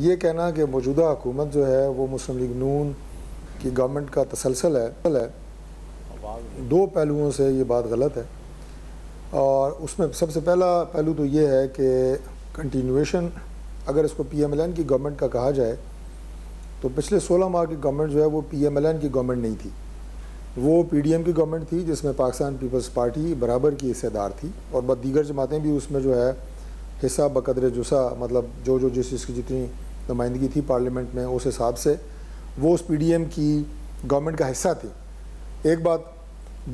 یہ کہنا کہ موجودہ حکومت جو ہے وہ مسلم لیگ نون کی گورنمنٹ کا تسلسل ہے، دو پہلوؤں سے یہ بات غلط ہے۔ اور اس میں سب سے پہلا پہلو تو یہ ہے کہ کنٹینویشن اگر اس کو پی ایم ایل این کی گورنمنٹ کا کہا جائے تو پچھلے 16 ماہ کی گورنمنٹ جو ہے وہ پی ایم ایل این کی گورنمنٹ نہیں تھی، وہ پی ڈی ایم کی گورنمنٹ تھی جس میں پاکستان پیپلز پارٹی برابر کی حصہ دار تھی، اور بعد دیگر جماعتیں بھی اس میں جو ہے حصہ بقدر جسا، مطلب جو جس کی جتنی نمائندگی تھی پارلیمنٹ میں اس حساب سے وہ اس پی ڈی ایم کی گورنمنٹ کا حصہ تھی۔ ایک بات۔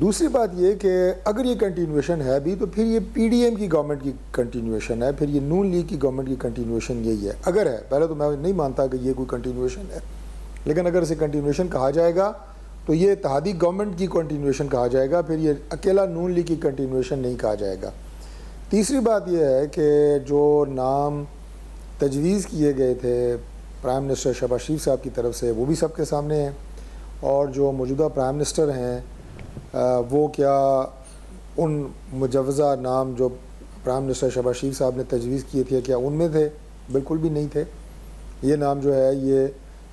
دوسری بات یہ کہ اگر یہ کنٹینویشن ہے بھی تو پھر یہ پی ڈی ایم کی گورنمنٹ کی کنٹینویشن ہے، پھر یہ نون لیگ کی گورنمنٹ کی کنٹینویشن یہی ہے اگر ہے۔ پہلے تو میں نہیں مانتا کہ یہ کوئی کنٹینویشن ہے، لیکن اگر اسے کنٹینویشن کہا جائے گا تو یہ اتحادی گورنمنٹ کی کنٹینویشن کہا جائے گا، پھر یہ اکیلا نون لیگ کی کنٹینویشن نہیں کہا جائے گا۔ تیسری بات یہ ہے کہ جو نام تجویز کیے گئے تھے پرائم منسٹر شہباز شریف صاحب کی طرف سے وہ بھی سب کے سامنے ہیں، اور جو موجودہ پرائم منسٹر ہیں وہ کیا ان مجوزہ نام جو پرائم منسٹر شہباز شریف صاحب نے تجویز کیے تھے کیا ان میں تھے؟ بالکل بھی نہیں تھے۔ یہ نام جو ہے یہ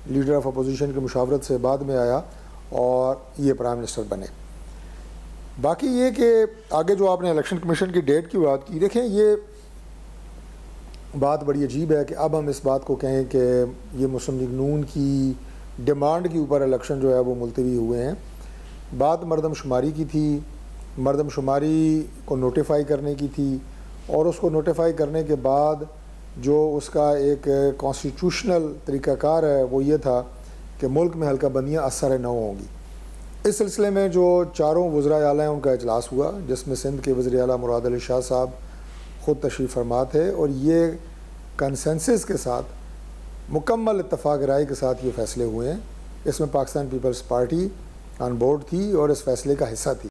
لیڈر آف اپوزیشن کی مشاورت سے بعد میں آیا اور یہ پرائم منسٹر بنے۔ باقی یہ کہ آگے جو آپ نے الیکشن کمیشن کی ڈیٹ کی بات کی، دیکھیں یہ بات بڑی عجیب ہے کہ اب ہم اس بات کو کہیں کہ یہ مسلم لیگ نون کی ڈیمانڈ کے اوپر الیکشن جو ہے وہ ملتوی ہوئے ہیں۔ بات مردم شماری کی تھی، مردم شماری کو نوٹیفائی کرنے کی تھی، اور اس کو نوٹیفائی کرنے کے بعد جو اس کا ایک کانسٹیٹیوشنل طریقہ کار ہے وہ یہ تھا کہ ملک میں حلقہ بندیاں اثر نو ہوں گی۔ اس سلسلے میں جو چاروں وزراء اعلیٰ ہیں ان کا اجلاس ہوا جس میں سندھ کے وزیر اعلیٰ مراد علی شاہ صاحب خود تشریف فرما تھے، اور یہ کنسنسس کے ساتھ مکمل اتفاق رائے کے ساتھ یہ فیصلے ہوئے ہیں۔ اس میں پاکستان پیپلز پارٹی آن بورڈ تھی اور اس فیصلے کا حصہ تھی۔